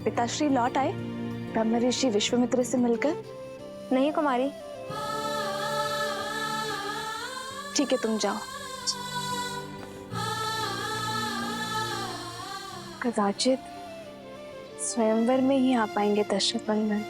पिताश्री लौट आए ब्रह्म ऋषि विश्वामित्र से मिलकर? नहीं कुमारी। ठीक है, तुम जाओ। कदाचित स्वयंवर में ही आ पाएंगे दशरथ नंदन।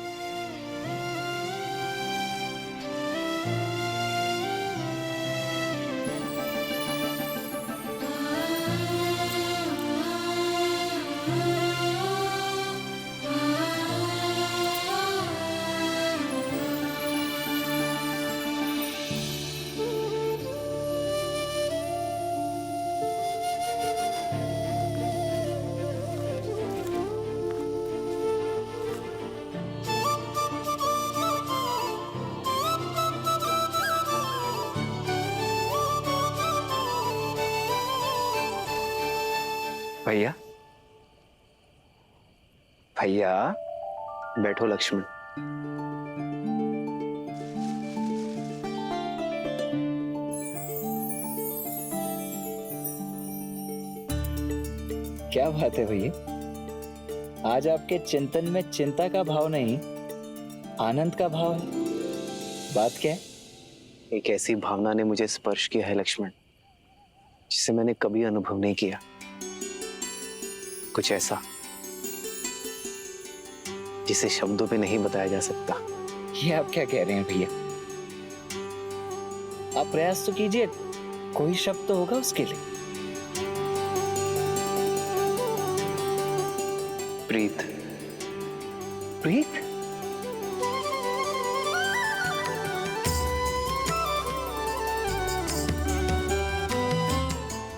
भैया, भैया बैठो लक्ष्मण। क्या बात है भैया, आज आपके चिंतन में चिंता का भाव नहीं, आनंद का भाव है। बात क्या है? एक ऐसी भावना ने मुझे स्पर्श किया है लक्ष्मण, जिसे मैंने कभी अनुभव नहीं किया। कुछ ऐसा जिसे शब्दों पे नहीं बताया जा सकता। ये आप क्या कह रहे हैं भैया? आप प्रयास तो कीजिए, कोई शब्द तो होगा उसके लिए। प्रीत। प्रीत?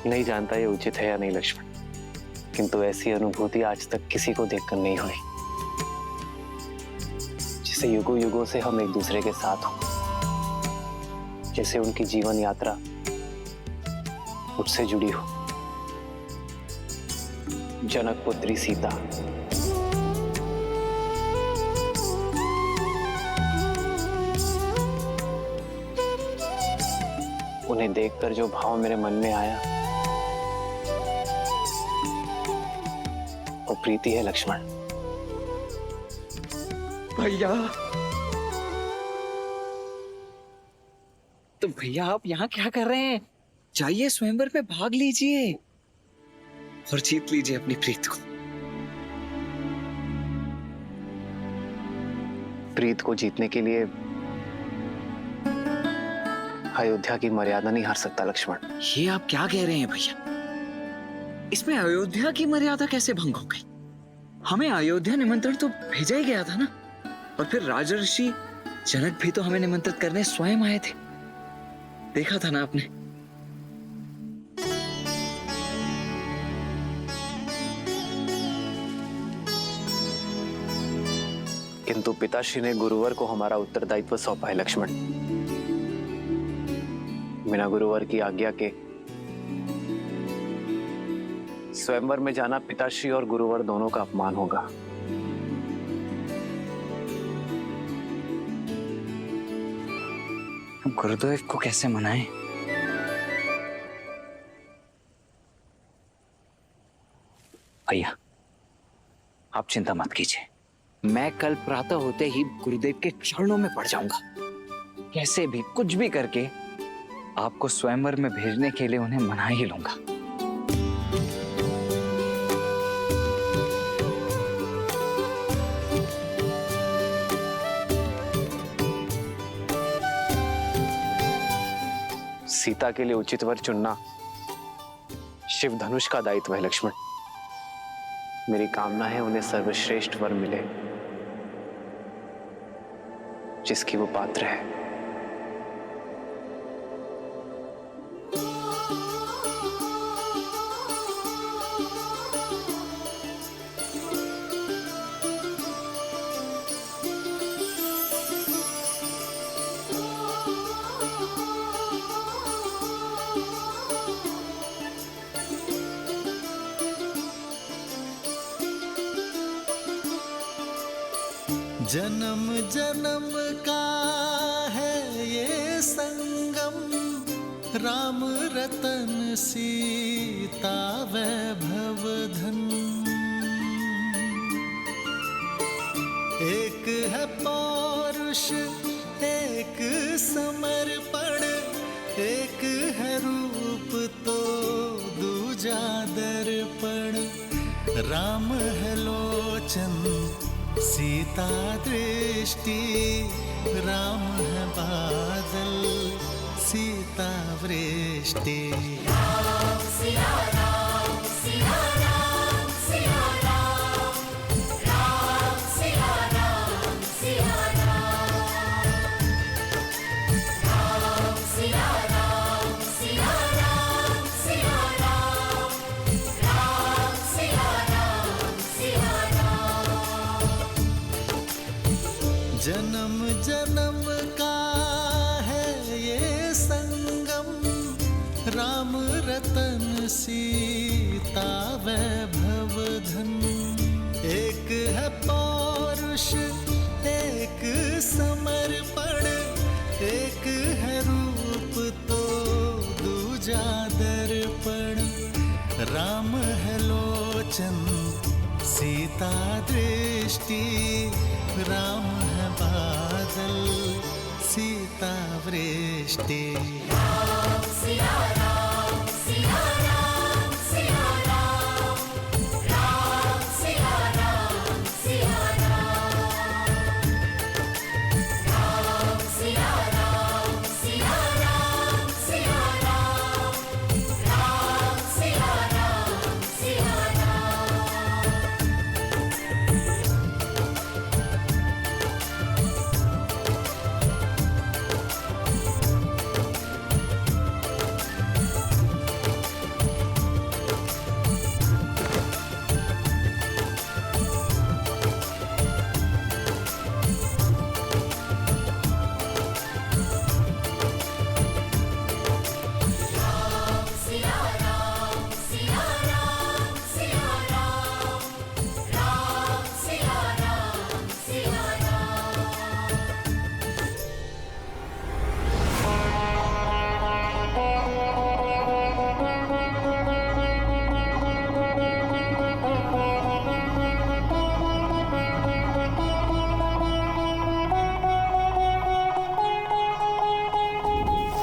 नहीं जानता ये उचित है या नहीं लक्ष्मण, किंतु ऐसी अनुभूति आज तक किसी को देखकर नहीं हुई, जिसे युगों युगों से हम एक दूसरे के साथ हो, जैसे उनकी जीवन यात्रा मुझसे जुड़ी हो। जनक पुत्री सीता, उन्हें देखकर जो भाव मेरे मन में आया वो प्रीति है लक्ष्मण। भैया, तो भैया आप यहाँ क्या कर रहे हैं? जाइए स्वयंवर में भाग लीजिए और जीत लीजिए अपनी प्रीत को। प्रीत को जीतने के लिए अयोध्या की मर्यादा नहीं हार सकता लक्ष्मण। ये आप क्या कह रहे हैं भैया? इसमें अयोध्या की मर्यादा कैसे भंग हो गई? हमें अयोध्या निमंत्रण तो भेजा ही गया था ना, और फिर राजर्षि जनक भी तो हमें निमंत्रित करने स्वयं आए थे, देखा था ना आपने। किंतु पिताश्री ने गुरुवर को हमारा उत्तरदायित्व सौंपा है लक्ष्मण। बिना गुरुवर की आज्ञा के स्वयंवर में जाना पिताश्री और गुरुवर दोनों का अपमान होगा। गुरुदेव को कैसे मनाएं? भैया आप चिंता मत कीजिए, मैं कल प्रातः होते ही गुरुदेव के चरणों में पड़ जाऊंगा। कैसे भी कुछ भी करके आपको स्वयंवर में भेजने के लिए उन्हें मना ही लूंगा। सीता के लिए उचित वर चुनना शिव धनुष का दायित्व है लक्ष्मण। मेरी कामना है उन्हें सर्वश्रेष्ठ वर मिले, जिसकी वो पात्र है। जन्म जन्म का है ये संगम, राम रतन सीता वैभव धन। पौरुष, एक समर्पण, एक है रूप तो दूजा दर्पण। राम है लोचन सीता दृष्टि, राम है बादल सीता वृष्टि। राम सिया राम सिया राम सिया राम, राम सिया राम सिया राम, राम सिया राम सिया राम सिया राम, राम सिया राम सिया राम। जन्म जन्म का है ये संगम, राम रतन सीता वैभव धन। एक है पौरुष, एक समर्पण, एक है रूप तो दूजा दर्पण। राम है लोचन सीता दृष्टि, राम है बादल सीता वृष्टि। राम सिया राम सिया राम सिया राम, राम सिया राम सिया राम, राम सिया राम सिया राम सिया राम, राम सिया राम सिया राम।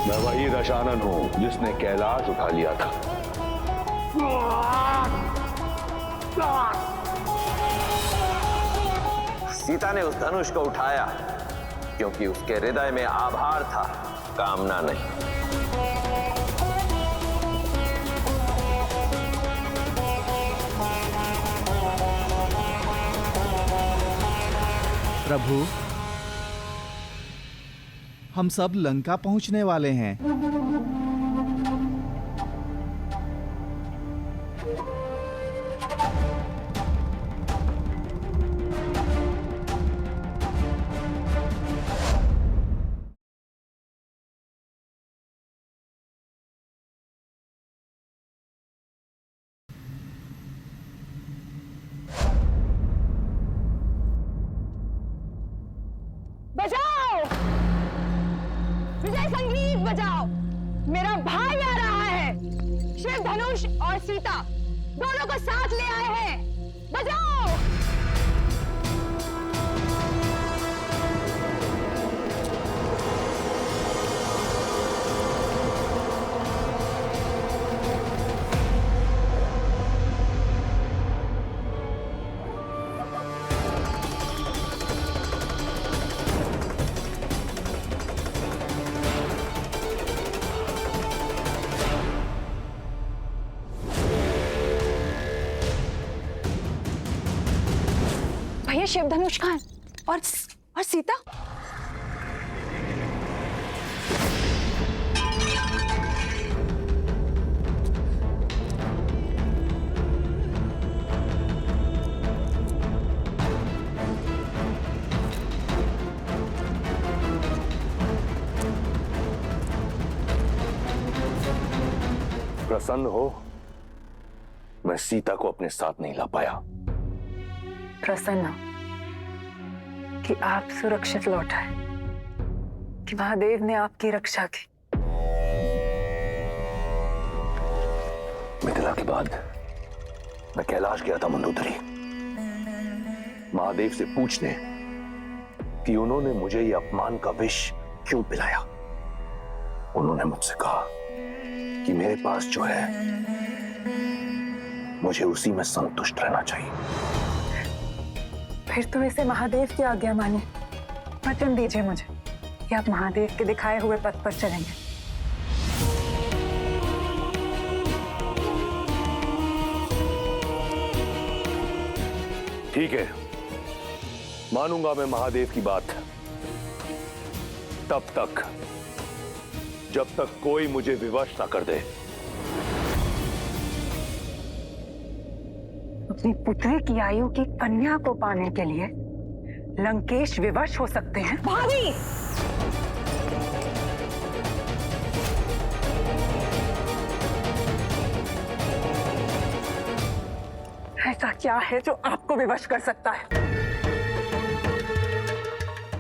मैं वही दशानन हूं जिसने कैलाश उठा लिया था। सीता ने उस धनुष को उठाया क्योंकि उसके हृदय में आभार था, कामना नहीं। प्रभु, हम सब लंका पहुंचने वाले हैं। बजाओ, विजय संगीत बजाओ, मेरा भाई आ रहा है। शिव धनुष और सीता दोनों को साथ ले आए हैं। बजाओ। भैया शिव धनुष कहाँ है? और सीता? प्रसन्न हो, मैं सीता को अपने साथ नहीं ला पाया। प्रसन्न कि आप सुरक्षित लौट आए, कि महादेव ने आपकी रक्षा की। मिथिला के बाद मैं कैलाश गया था मंदोदरी, महादेव से पूछने कि उन्होंने मुझे ये अपमान का विष क्यों पिलाया। उन्होंने मुझसे कहा कि मेरे पास जो है मुझे उसी में संतुष्ट रहना चाहिए। फिर तो इसे महादेव की आज्ञा मानिए। वचन दीजिए मुझे कि आप महादेव के दिखाए हुए पथ पर चलेंगे। ठीक है, मानूंगा मैं महादेव की बात, तब तक जब तक कोई मुझे विवश ना कर दे। अपनी पुत्री की आयु की कन्या को पाने के लिए लंकेश विवश हो सकते हैं। भाभी, ऐसा क्या है जो आपको विवश कर सकता है?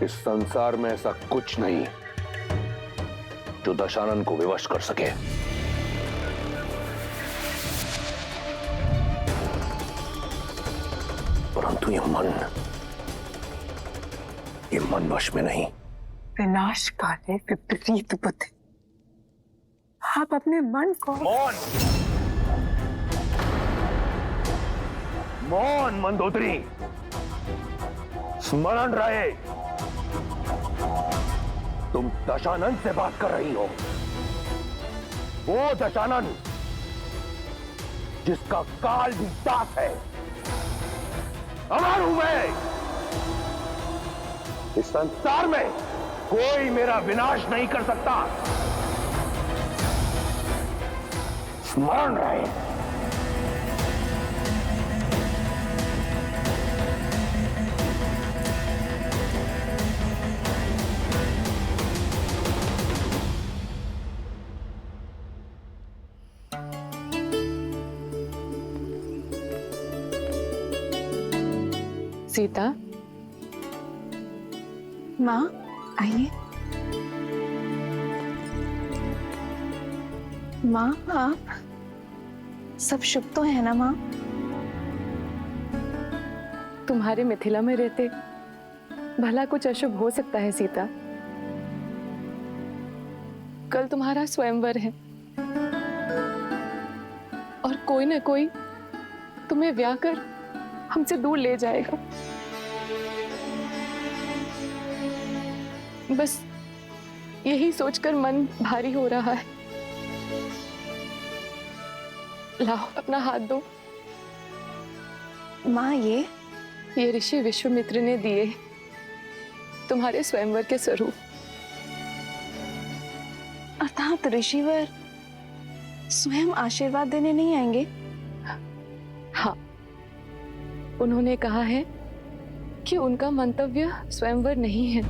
इस संसार में ऐसा कुछ नहीं जो दशानन को विवश कर सके। परंतु ये मन वश में नहीं। विनाश काले विपरीत बुद्धि। आप अपने मन को मौन मंदोदरी, स्मरण रहे तुम दशानन से बात कर रही हो। वो दशानन जिसका काल भी दास है। अमर हूं मैं। इस संसार में कोई मेरा विनाश नहीं कर सकता। स्मरण रहे। सीता, माँ आइए। माँ, आप सब शुभ तो है ना माँ? तुम्हारे मिथिला में रहते भला कुछ अशुभ हो सकता है सीता? कल तुम्हारा स्वयंवर है और कोई ना कोई तुम्हें ब्याह कर हमसे दूर ले जाएगा। बस यही सोचकर मन भारी हो रहा है। लाओ अपना हाथ दो। माँ, ये ऋषि विश्वामित्र ने दिए तुम्हारे स्वयंवर के स्वरूप। अर्थात ऋषिवर स्वयं आशीर्वाद देने नहीं आएंगे? हाँ, उन्होंने कहा है कि उनका मंतव्य स्वयंवर नहीं है।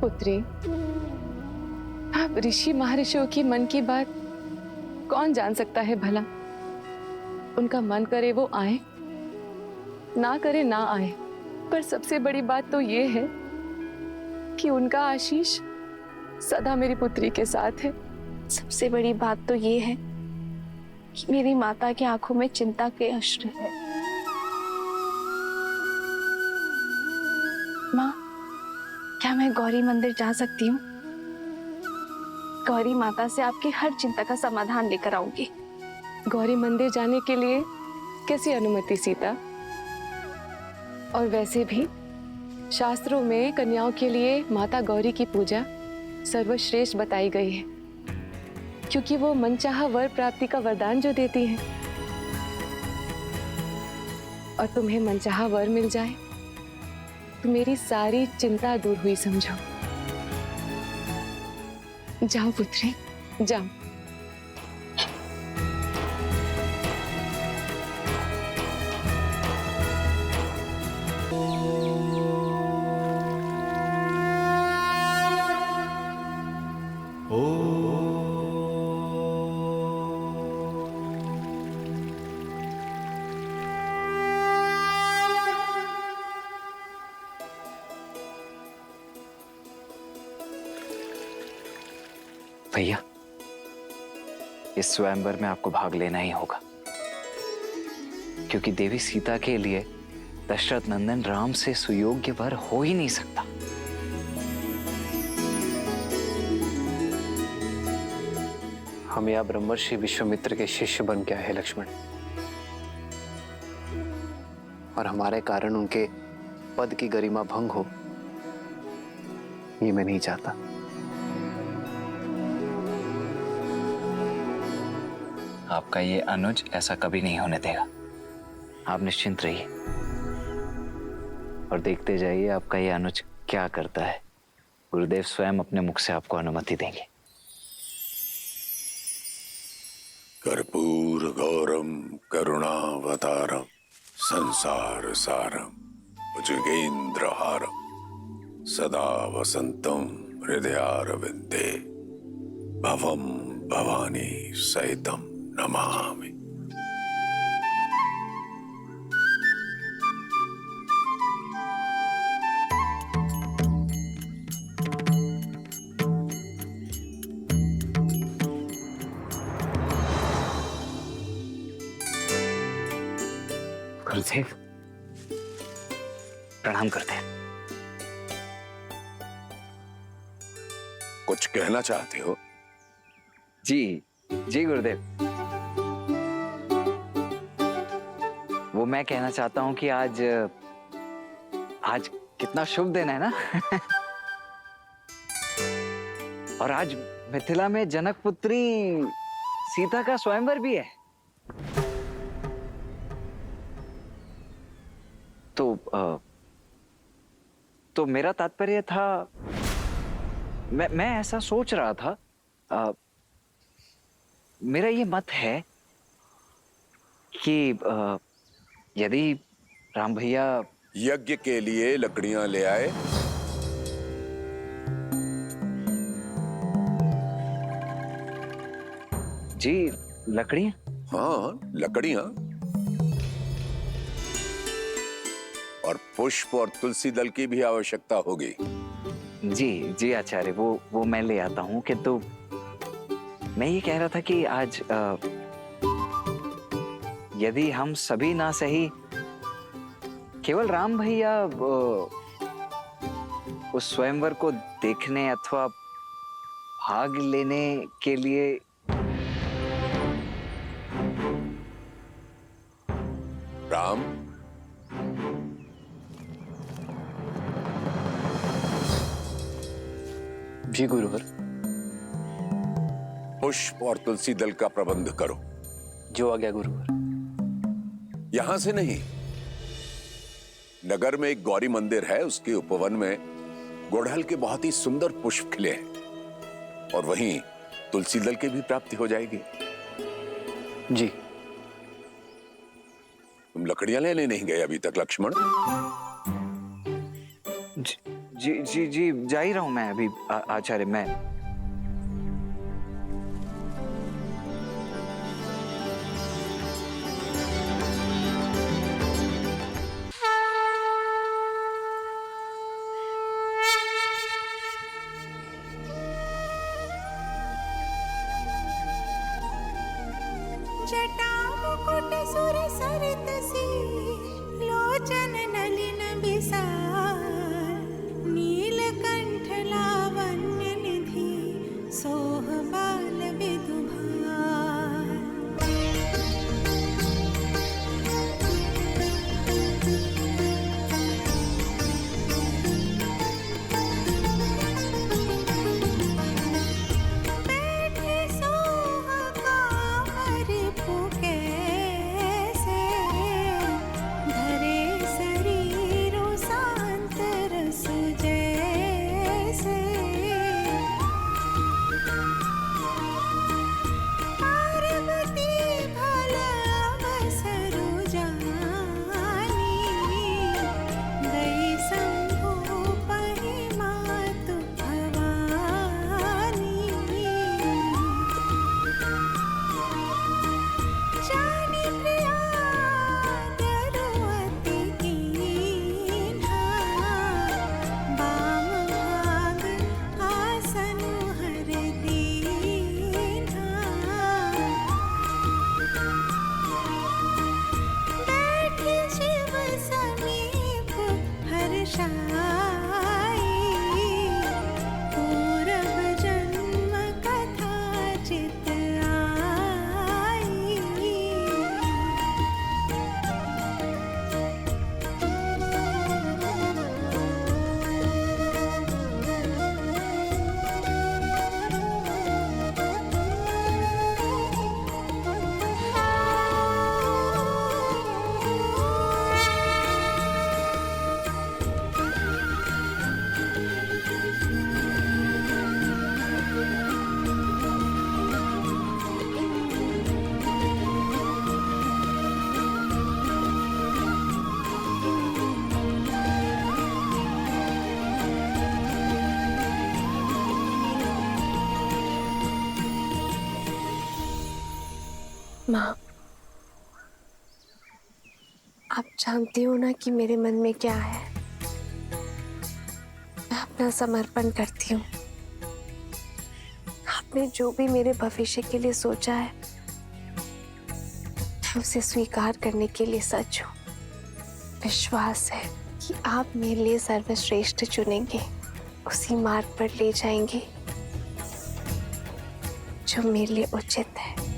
पुत्री, अब ऋषि महर्षियों की मन की बात कौन जान सकता है भला? उनका मन करे वो आए, ना करे ना आए। पर सबसे बड़ी बात तो ये है कि उनका आशीष सदा मेरी पुत्री के साथ है। सबसे बड़ी बात तो ये है कि मेरी माता की आंखों में चिंता के अश्रु है। माँ, क्या मैं गौरी मंदिर जा सकती हूँ? गौरी माता से आपकी हर चिंता का समाधान लेकर आऊंगी। गौरी मंदिर जाने के लिए कैसी अनुमति सीता? और वैसे भी शास्त्रों में कन्याओं के लिए माता गौरी की पूजा सर्वश्रेष्ठ बताई गई है, क्योंकि वो मनचाहा वर प्राप्ति का वरदान जो देती है। और तुम्हें मनचाहा वर मिल जाए तो मेरी सारी चिंता दूर हुई समझो। जाओ पुत्री, जाओ। भैया, इस स्वयंवर में आपको भाग लेना ही होगा। क्योंकि देवी सीता के लिए दशरथ नंदन राम से सुयोग्य वर हो ही नहीं सकता। हम या ब्रह्मर्षि विश्वामित्र के शिष्य बन के आए हैं लक्ष्मण, और हमारे कारण उनके पद की गरिमा भंग हो, ये मैं नहीं चाहता। आपका ये अनुज ऐसा कभी नहीं होने देगा। आप निश्चिंत रहिए और देखते जाइए आपका ये अनुज क्या करता है। गुरुदेव स्वयं अपने मुख से आपको अनुमति देंगे। कर्पूर गौरम करुणावतारम संसार सारम भुजगेन्द्रहारम सदा वसंतम हृदयारविंदे भवम भवानी सहितम नमामि। गुरुदेव प्रणाम करते हैं। कुछ कहना चाहते हो? जी जी गुरुदेव, वो मैं कहना चाहता हूं कि आज कितना शुभ दिन है ना। और आज मिथिला में जनक पुत्री सीता का स्वयंवर भी है। तो मेरा तात्पर्य था, मैं ऐसा सोच रहा था, मेरा ये मत है कि यदि राम भैया यज्ञ के लिए लकड़ियां ले आए। जी लकड़ियां? हाँ, लकड़ियां और पुष्प और तुलसी दल की भी आवश्यकता होगी। जी जी आचार्य, वो मैं ले आता हूँ। किंतु मैं ये कह रहा था कि आज यदि हम सभी ना सही, केवल राम भैया उस स्वयंवर को देखने अथवा भाग लेने के लिए। राम, जी गुरुवर। पुष्प और तुलसी दल का प्रबंध करो। जो आ गया गुरुवर। यहां से नहीं, नगर में एक गौरी मंदिर है, उसके उपवन में गुड़हल के बहुत ही सुंदर पुष्प खिले हैं और वहीं तुलसी दल की भी प्राप्ति हो जाएगी। जी। तुम लकड़ियां लेने नहीं गए अभी तक लक्ष्मण? जी जी जी जा ही रहा हूं मैं अभी आचार्य। मैं जटा मुकुट सुर सरित सी लोचन नलिन बिसार नीलकंठ लावण्य निधि सोह बाल विदुभार। बैठे सोह कामर पुकैसे धरे शरीरो शांत रस जैसे। माँ, आप जानती हो ना कि मेरे मन में क्या है। मैं अपना समर्पण करती हूँ। आपने जो भी मेरे भविष्य के लिए सोचा है, मैं उसे स्वीकार करने के लिए सच हूँ। विश्वास है कि आप मेरे लिए सर्वश्रेष्ठ चुनेंगे, उसी मार्ग पर ले जाएंगे जो मेरे लिए उचित है।